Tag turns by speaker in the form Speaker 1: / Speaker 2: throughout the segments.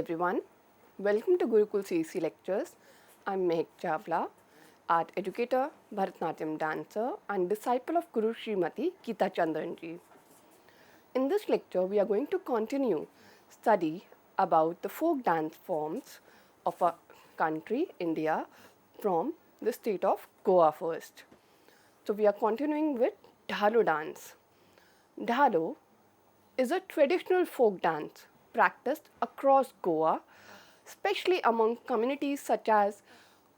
Speaker 1: everyone. Welcome to Gurukul CEC lectures. I'm Mehak Chawla, art educator, Bharatanatyam dancer and disciple of Guru Srimati Geeta Chandranji. In this lecture, we are going to continue study about the folk dance forms of our country, India, from the state of Goa first. So we are continuing with Dhalo dance. Dhalo is a traditional folk dance practiced across Goa, especially among communities such as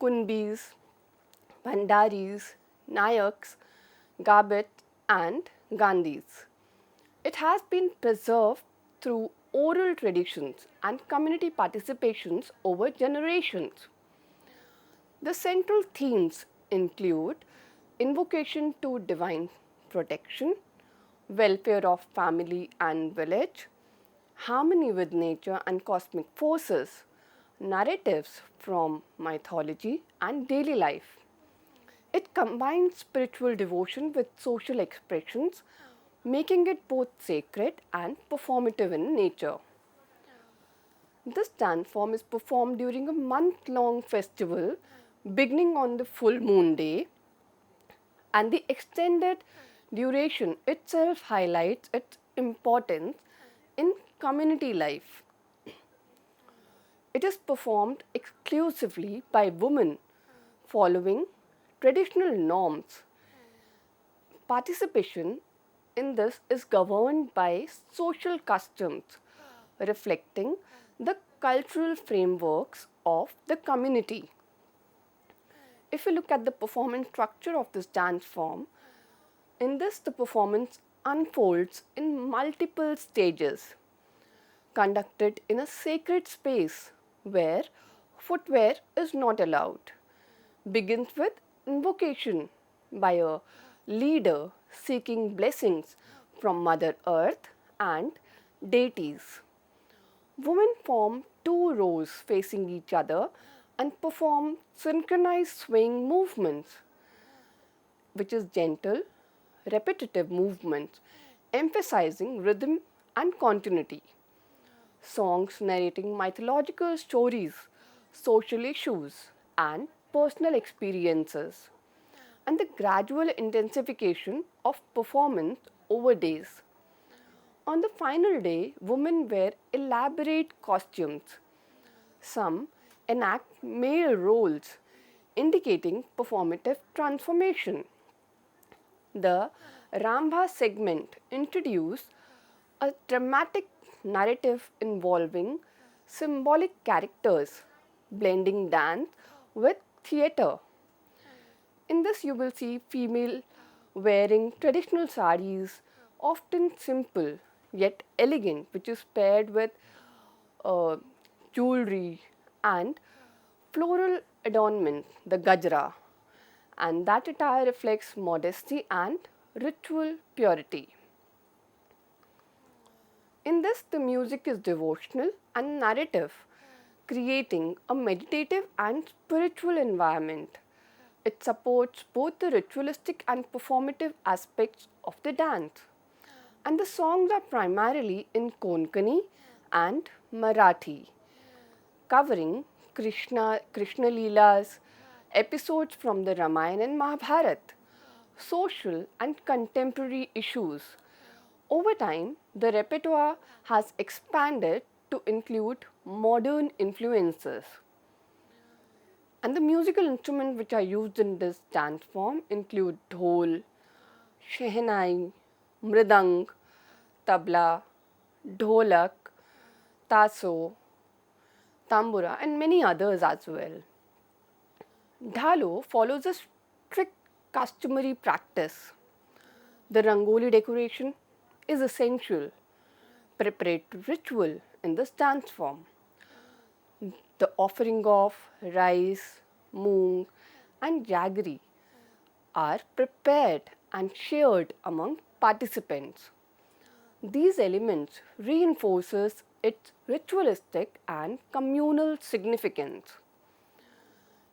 Speaker 1: Kunbis, Bhandaris, Nayaks, Gabit, and Gandhis. It has been preserved through oral traditions and community participations over generations. The central themes include invocation to divine protection, welfare of family and village, harmony with nature and cosmic forces, narratives from mythology and daily life. It combines spiritual devotion with social expressions, making it both sacred and performative in nature. This dance form is performed during a month-long festival beginning on the full moon day, and the extended duration itself highlights its importance in community life. It is performed exclusively by women following traditional norms. Participation in this is governed by social customs reflecting the cultural frameworks of the community. If you look at the performance structure of this dance form, in this the performance unfolds in multiple stages, conducted in a sacred space where footwear is not allowed. Begins with invocation by a leader seeking blessings from Mother Earth and deities. Women form two rows facing each other and perform synchronized swaying movements, which is gentle, repetitive movements emphasizing rhythm and continuity. Songs narrating mythological stories, social issues, and personal experiences, and the gradual intensification of performance over days. On the final day, women wear elaborate costumes. Some enact male roles, indicating performative transformation. The Rambha segment introduced a dramatic narrative involving symbolic characters, blending dance with theatre. In this, you will see female wearing traditional saris, often simple yet elegant, which is paired with jewelry and floral adornment, the gajra, and that attire reflects modesty and ritual purity. In this, the music is devotional and narrative, creating a meditative and spiritual environment. It supports both the ritualistic and performative aspects of the dance. And the songs are primarily in Konkani and Marathi, covering Krishna Leelas, episodes from the Ramayana and Mahabharata, social and contemporary issues. Over time, the repertoire has expanded to include modern influences. And the musical instruments which are used in this dance form include dhol, shehnai, mridang, tabla, dholak, taso, tambura, and many others as well. Dhalo follows a strict customary practice. The rangoli decoration is essential preparatory ritual in this dance form. The offering of rice, moong, and jaggery are prepared and shared among participants. These elements reinforces its ritualistic and communal significance.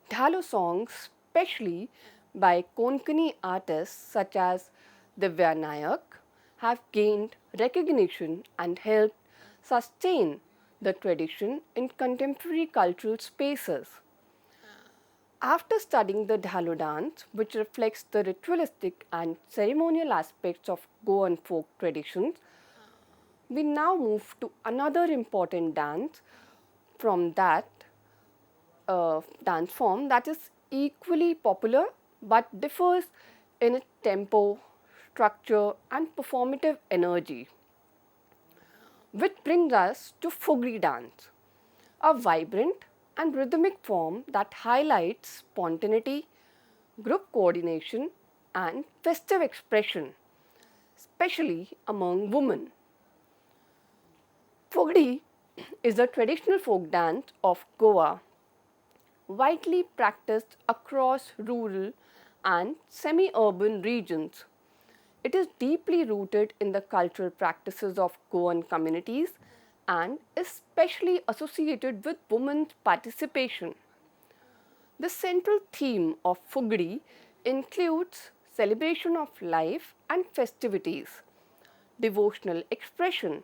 Speaker 1: Dhalo songs, especially by Konkani artists such as Divya Nayak, have gained recognition and helped sustain the tradition in contemporary cultural spaces. After studying the Dhalo dance, which reflects the ritualistic and ceremonial aspects of Goan folk traditions, we now move to another important dance from that dance form that is equally popular but differs in its tempo, structure, and performative energy. Which brings us to Fugdi dance, a vibrant and rhythmic form that highlights spontaneity, group coordination, and festive expression, especially among women. Fugdi is a traditional folk dance of Goa, widely practiced across rural and semi urban regions. It is deeply rooted in the cultural practices of Goan communities and is specially associated with women's participation. The central theme of Fugdi includes celebration of life and festivities, devotional expression,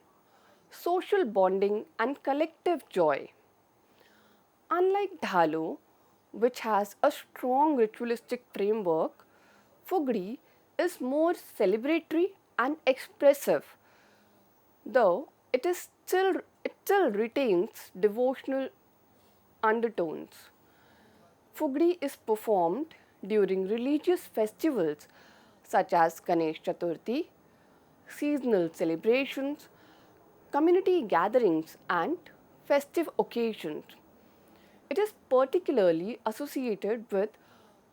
Speaker 1: social bonding, and collective joy. Unlike Dhalo, which has a strong ritualistic framework, Fugdi is more celebratory and expressive, though it still retains devotional undertones. Fugdi is performed during religious festivals such as Ganesh Chaturthi, seasonal celebrations, community gatherings, and festive occasions. It is particularly associated with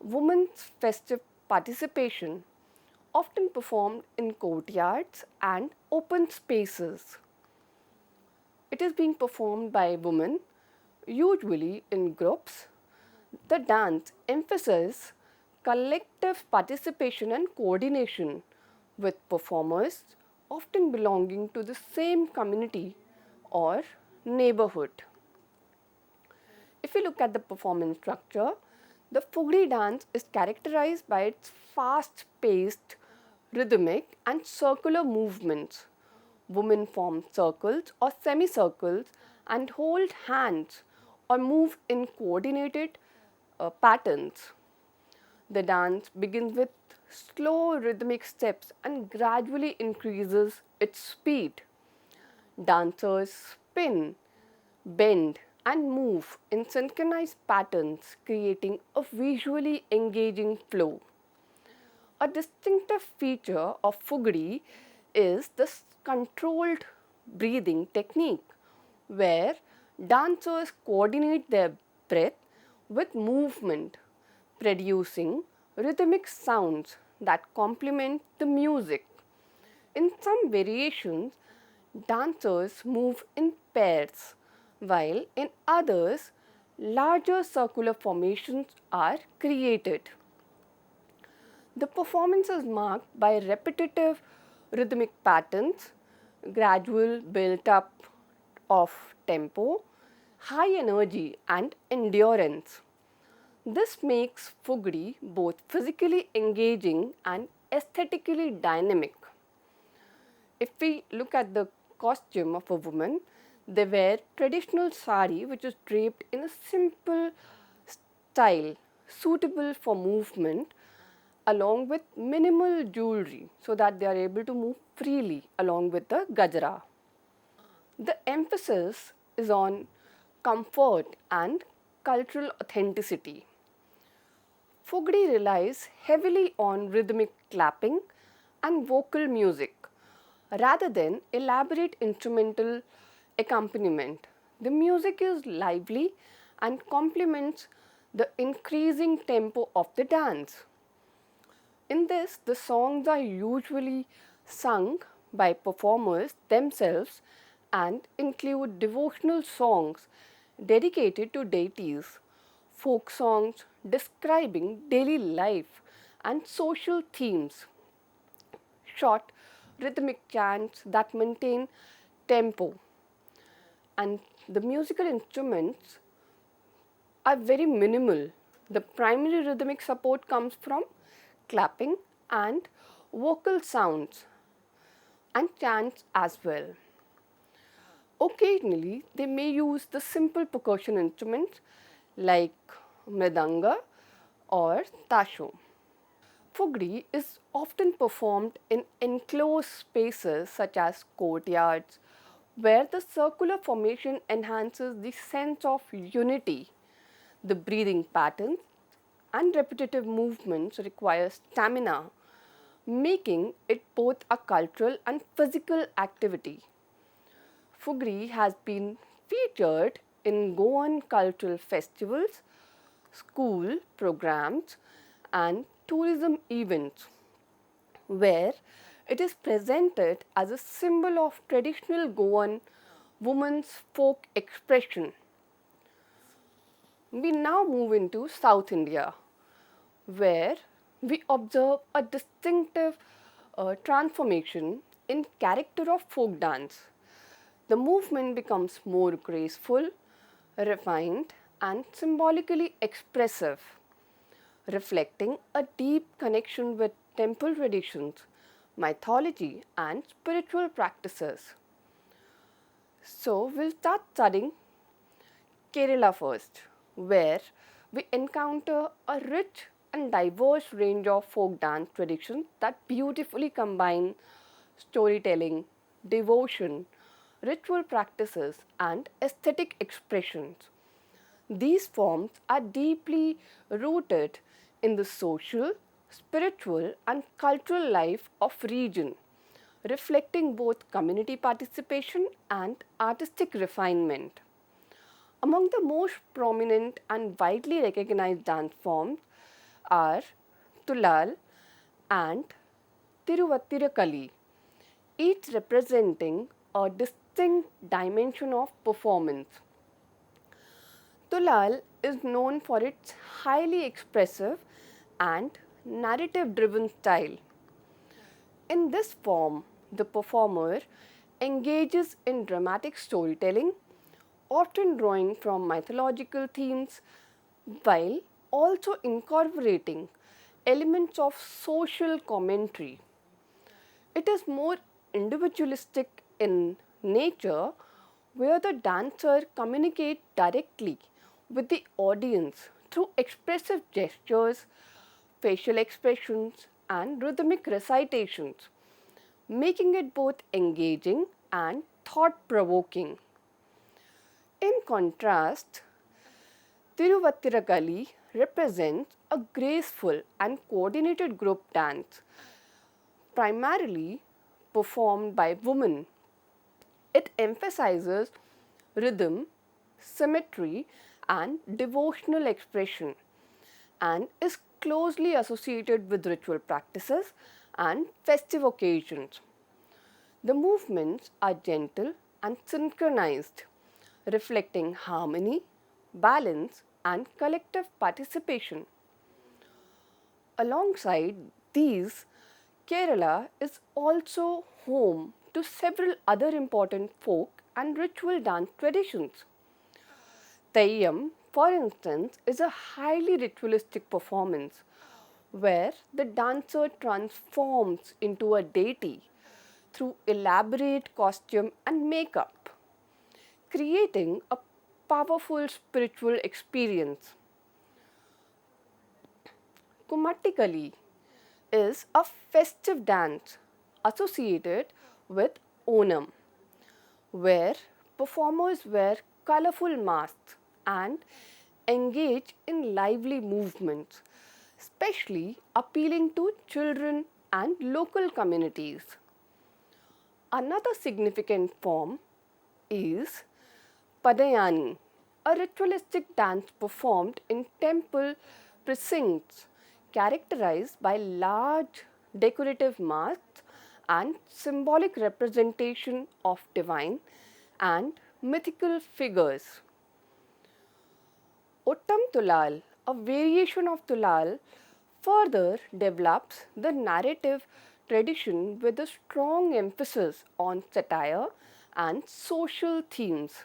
Speaker 1: women's festive participation, often performed in courtyards and open spaces. It is being performed by women, usually in groups. The dance emphasizes collective participation and coordination, with performers often belonging to the same community or neighborhood. If we look at the performance structure, the Fugdi dance is characterized by its fast paced, rhythmic, and circular movements. Women form circles or semicircles and hold hands or move in coordinated patterns. The dance begins with slow rhythmic steps and gradually increases its speed. Dancers spin, bend, and move in synchronized patterns, creating a visually engaging flow. A distinctive feature of Fugdi is the controlled breathing technique, where dancers coordinate their breath with movement, producing rhythmic sounds that complement the music. In some variations, dancers move in pairs, while in others, larger circular formations are created. The performance is marked by repetitive rhythmic patterns, gradual build up of tempo, high energy, and endurance. This makes Fugdi both physically engaging and aesthetically dynamic. If we look at the costume of a woman, they wear traditional sari which is draped in a simple style suitable for movement along with minimal jewelry so that they are able to move freely along with the gajra. The emphasis is on comfort and cultural authenticity. Fugdi relies heavily on rhythmic clapping and vocal music rather than elaborate instrumental accompaniment. The music is lively and complements the increasing tempo of the dance. In this, the songs are usually sung by performers themselves and include devotional songs dedicated to deities, folk songs describing daily life and social themes, short rhythmic chants that maintain tempo, and the musical instruments are very minimal. The primary rhythmic support comes from clapping and vocal sounds and chants as well. Occasionally, they may use the simple percussion instruments like mridanga or tasho. Fugdi is often performed in enclosed spaces such as courtyards, where the circular formation enhances the sense of unity. The breathing patterns and repetitive movements require stamina, making it both a cultural and physical activity. Fugri has been featured in Goan cultural festivals, school programs, and tourism events, where it is presented as a symbol of traditional Goan women's folk expression. We now move into South India, where we observe a distinctive transformation in character of folk dance. The movement becomes more graceful, refined, and symbolically expressive, reflecting a deep connection with temple traditions, mythology, and spiritual practices. So, we'll start studying Kerala first, where we encounter a rich and diverse range of folk dance traditions that beautifully combine storytelling, devotion, ritual practices, and aesthetic expressions. These forms are deeply rooted in the social, spiritual, and cultural life of region, reflecting both community participation and artistic refinement. Among the most prominent and widely recognized dance forms are Thullal and Thiruvathirakali, each representing a distinct dimension of performance. Thullal is known for its highly expressive and narrative driven style. In this form, the performer engages in dramatic storytelling, often drawing from mythological themes while also incorporating elements of social commentary. It is more individualistic in nature, where the dancer communicates directly with the audience through expressive gestures, facial expressions, and rhythmic recitations, making it both engaging and thought provoking. In contrast, Thiruvathirakali represents a graceful and coordinated group dance, primarily performed by women. It emphasizes rhythm, symmetry, and devotional expression, and is closely associated with ritual practices and festive occasions. The movements are gentle and synchronized, reflecting harmony, balance, and collective participation. Alongside these, Kerala is also home to several other important folk and ritual dance traditions. Theyyam, for instance, is a highly ritualistic performance where the dancer transforms into a deity through elaborate costume and makeup, creating a powerful spiritual experience. Kumattikali is a festive dance associated with Onam, where performers wear colorful masks and engage in lively movements, especially appealing to children and local communities. Another significant form is Padayani, a ritualistic dance performed in temple precincts characterized by large decorative masks and symbolic representation of divine and mythical figures. Uttam Tulal, a variation of Tulal, further develops the narrative tradition with a strong emphasis on satire and social themes.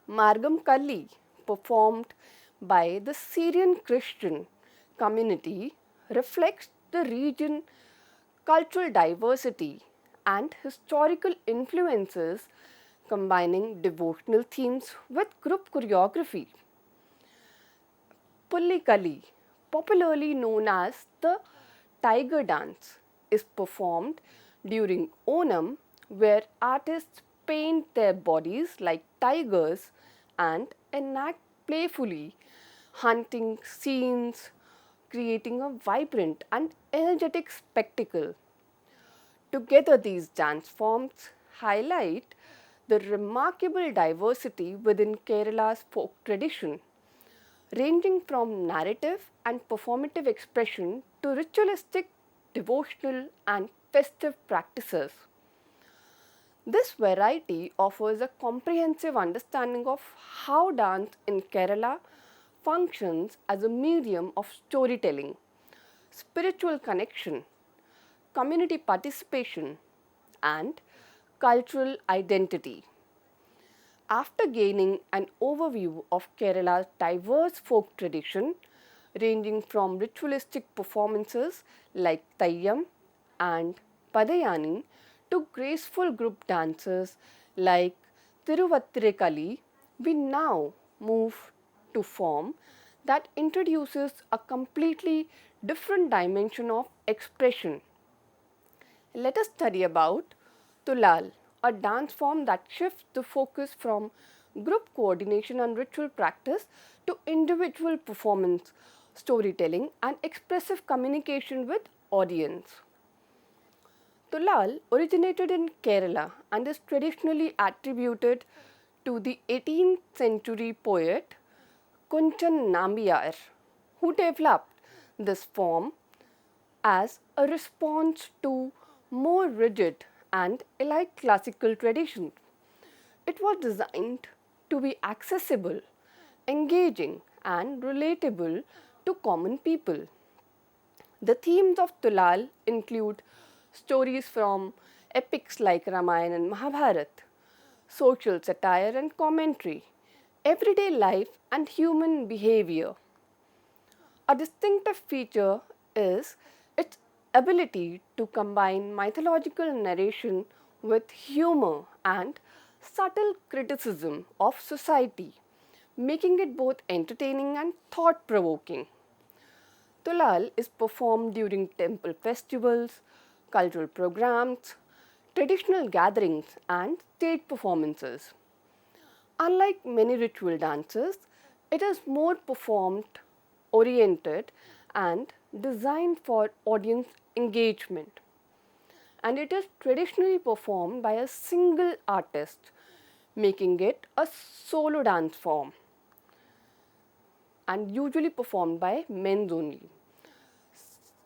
Speaker 1: Margam Kalli, performed by the Syrian Christian community, reflects the region cultural diversity and historical influences, combining devotional themes with group choreography. Pulikali, popularly known as the tiger dance, is performed during Onam, where artists paint their bodies like tigers and enact playfully hunting scenes, creating a vibrant and energetic spectacle. Together, these dance forms highlight the remarkable diversity within Kerala's folk tradition, ranging from narrative and performative expression to ritualistic, devotional, and festive practices. This variety offers a comprehensive understanding of how dance in Kerala functions as a medium of storytelling, spiritual connection, community participation, and cultural identity. After gaining an overview of Kerala's diverse folk tradition, ranging from ritualistic performances like Tayyam and Padayani to graceful group dances like Thiruvathirakali, we now move to form that introduces a completely different dimension of expression. Let us study about Thullal, a dance form that shifts the focus from group coordination and ritual practice to individual performance, storytelling, and expressive communication with audience. Thullal originated in Kerala and is traditionally attributed to the 18th century poet Kunchan Nambiyar, who developed this form as a response to more rigid and elite classical traditions. It was designed to be accessible, engaging, and relatable to common people. The themes of Thullal include stories from epics like Ramayana and Mahabharata, social satire and commentary, everyday life and human behavior. A distinctive feature is its ability to combine mythological narration with humor and subtle criticism of society, making it both entertaining and thought provoking. Thullal is performed during temple festivals, cultural programs, traditional gatherings, and stage performances. Unlike many ritual dances, it is more performed oriented and designed for audience engagement. And it is traditionally performed by a single artist, making it a solo dance form and usually performed by men only.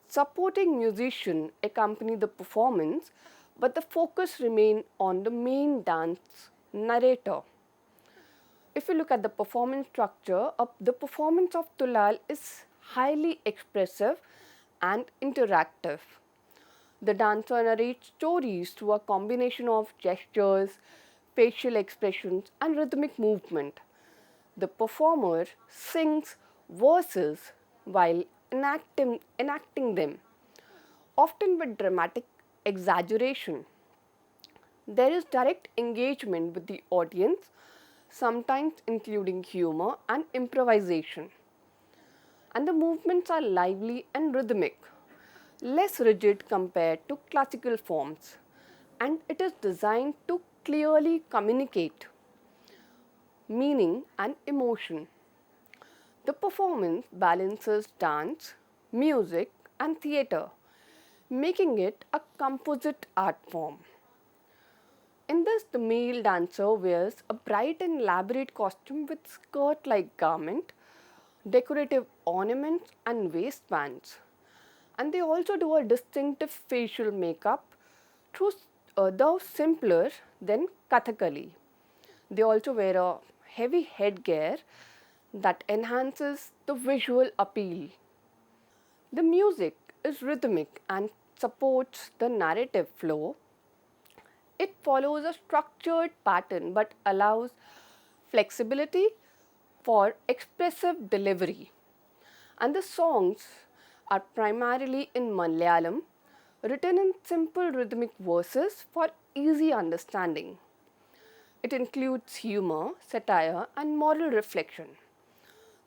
Speaker 1: Supporting musicians accompany the performance, but the focus remains on the main dance narrator. If you look at the performance structure, the performance of Thullal is highly expressive and interactive. The dancer narrates stories through a combination of gestures, facial expressions, and rhythmic movement. The performer sings verses while enacting them, often with dramatic exaggeration. There is direct engagement with the audience, sometimes including humor and improvisation. And the movements are lively and rhythmic, less rigid compared to classical forms, and it is designed to clearly communicate meaning and emotion. The performance balances dance, music, and theatre, making it a composite art form. In this, the male dancer wears a bright and elaborate costume with skirt like garment, decorative ornaments, and waistbands. And they also do a distinctive facial makeup, through, though simpler than Kathakali. They also wear a heavy headgear that enhances the visual appeal. The music is rhythmic and supports the narrative flow. It follows a structured pattern but allows flexibility for expressive delivery. And the songs are primarily in Malayalam, written in simple rhythmic verses for easy understanding. It includes humor, satire, and moral reflection.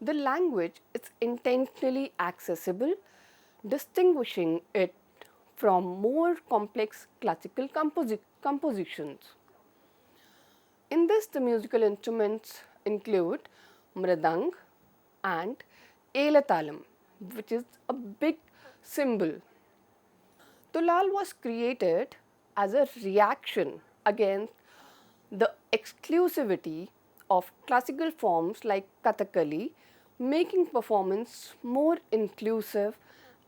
Speaker 1: The language is intentionally accessible, distinguishing it from more complex classical compositions. In this, the musical instruments include mridang and elatalam, which is a big cymbal. Thullal was created as a reaction against the exclusivity of classical forms like Kathakali, making performance more inclusive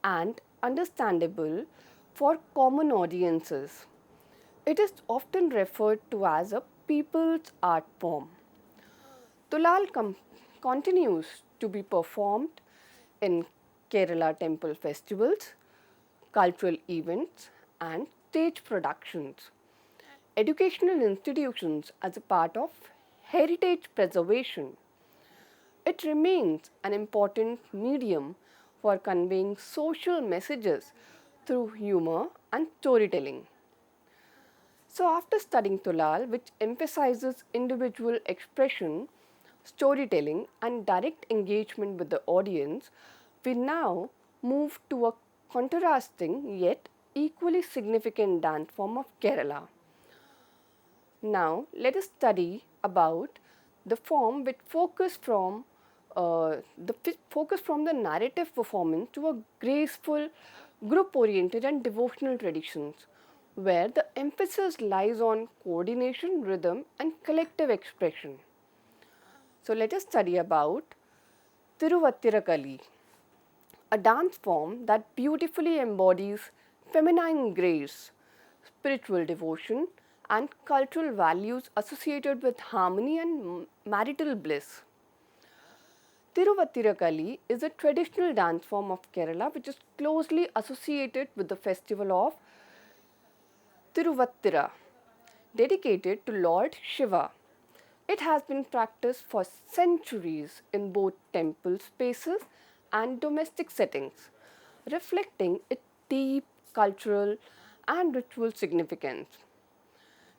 Speaker 1: and understandable for common audiences. It is often referred to as a people's art form. Thullal continues to be performed in Kerala temple festivals, cultural events, and stage productions. Educational institutions as a part of heritage preservation. It remains an important medium for conveying social messages through humor and storytelling. So, after studying Thullal, which emphasizes individual expression, storytelling, and direct engagement with the audience, we now move to a contrasting yet equally significant dance form of Kerala. Now, let us study about the form which focus from the narrative performance to a graceful, group-oriented, and devotional traditions, where the emphasis lies on coordination, rhythm, and collective expression. So, let us study about Thiruvathirakali, a dance form that beautifully embodies feminine grace, spiritual devotion, and cultural values associated with harmony and marital bliss. Thiruvathirakali is a traditional dance form of Kerala which is closely associated with the festival of Thiruvathira, dedicated to Lord Shiva. It has been practiced for centuries in both temple spaces and domestic settings, reflecting its deep cultural and ritual significance.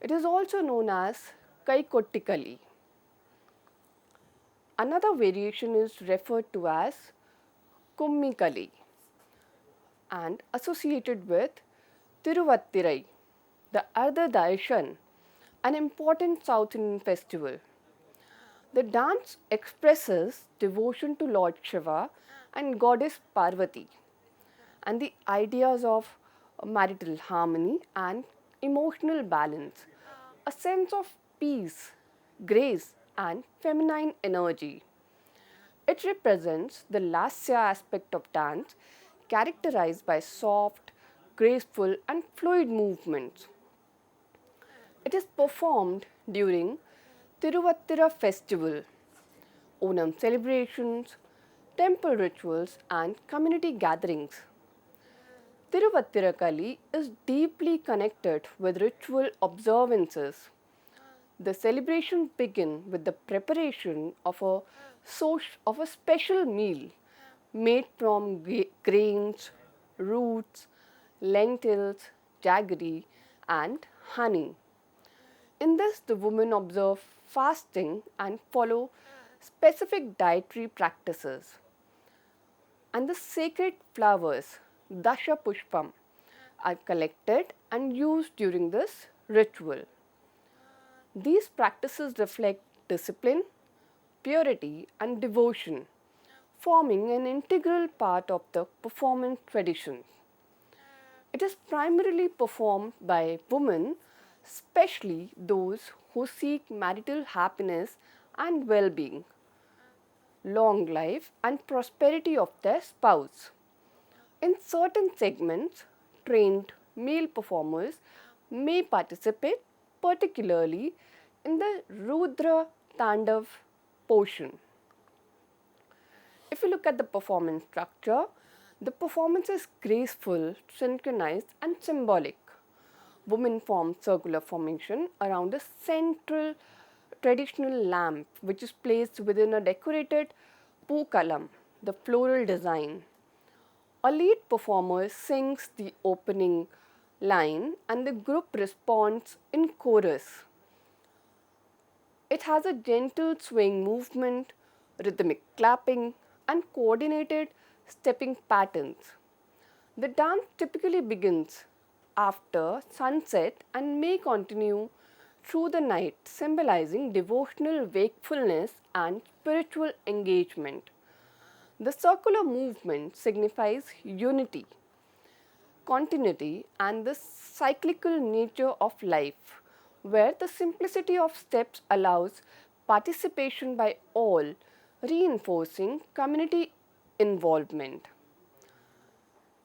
Speaker 1: It is also known as Kaikottikali. Another variation is referred to as Kummikali and associated with Thiruvattirai, the Ardha Daishan, an important South Indian festival. The dance expresses devotion to Lord Shiva and Goddess Parvati and the ideas of marital harmony and emotional balance, a sense of peace, grace, and feminine energy. It represents the lasya aspect of dance, characterized by soft, graceful, and fluid movements. It is performed during Thiruvathira festival, Onam celebrations, temple rituals, and community gatherings. Thiruvathirakali is deeply connected with ritual observances. The celebrations begin with the preparation of a special meal made from grains, roots, lentils, jaggery, and honey. In this, the women observe fasting and follow specific dietary practices. And the sacred flowers, Dasha Pushpam, are collected and used during this ritual. These practices reflect discipline, purity, and devotion, forming an integral part of the performance tradition. It is primarily performed by women, especially those who seek marital happiness and well being, long life, and prosperity of their spouse. In certain segments, trained male performers may participate, particularly in the Rudra Tandav portion. If you look at the performance structure, the performance is graceful, synchronized, and symbolic. Women form circular formation around a central traditional lamp which is placed within a decorated pukalam, the floral design. A lead performer sings the opening line and the group responds in chorus. It has a gentle swing movement, rhythmic clapping, and coordinated stepping patterns. The dance typically begins after sunset and may continue through the night, symbolizing devotional wakefulness and spiritual engagement. The circular movement signifies unity, continuity, and the cyclical nature of life, where the simplicity of steps allows participation by all, reinforcing community involvement.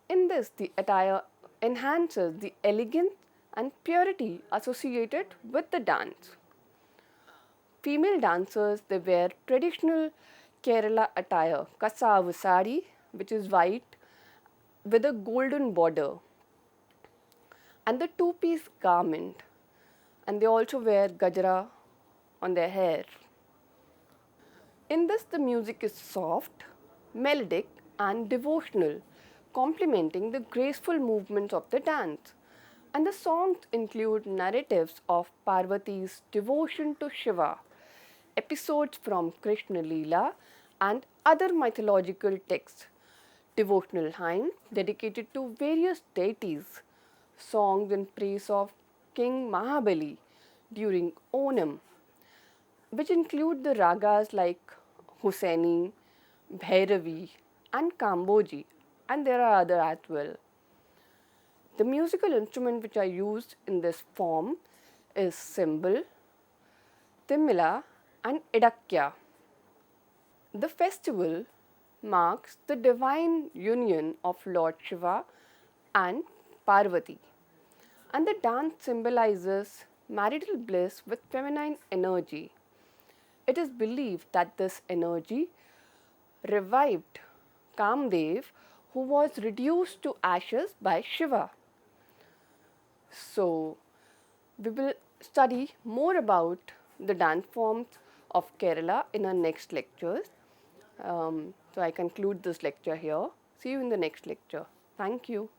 Speaker 1: In this, the attire enhances the elegance and purity associated with the dance. Female dancers they wear traditional Kerala attire, kasavu sari, which is white with a golden border, and the two-piece garment, and they also wear gajra on their hair. In this, the music is soft, melodic, and devotional, complementing the graceful movements of the dance. And the songs include narratives of Parvati's devotion to Shiva, episodes from Krishna Leela, and other mythological texts, devotional hymns dedicated to various deities, songs in praise of King Mahabali during Onam, which include the ragas like Hussaini, Bhairavi, and Kamboji, and there are other as well. The musical instrument which are used in this form is cymbal, timila, and idakya. The festival marks the divine union of Lord Shiva and Parvati, and the dance symbolizes marital bliss with feminine energy. It is believed that this energy revived Kamdev, who was reduced to ashes by Shiva. So, we will study more about the dance forms of Kerala in our next lectures. So, I conclude this lecture here. See you in the next lecture. Thank you.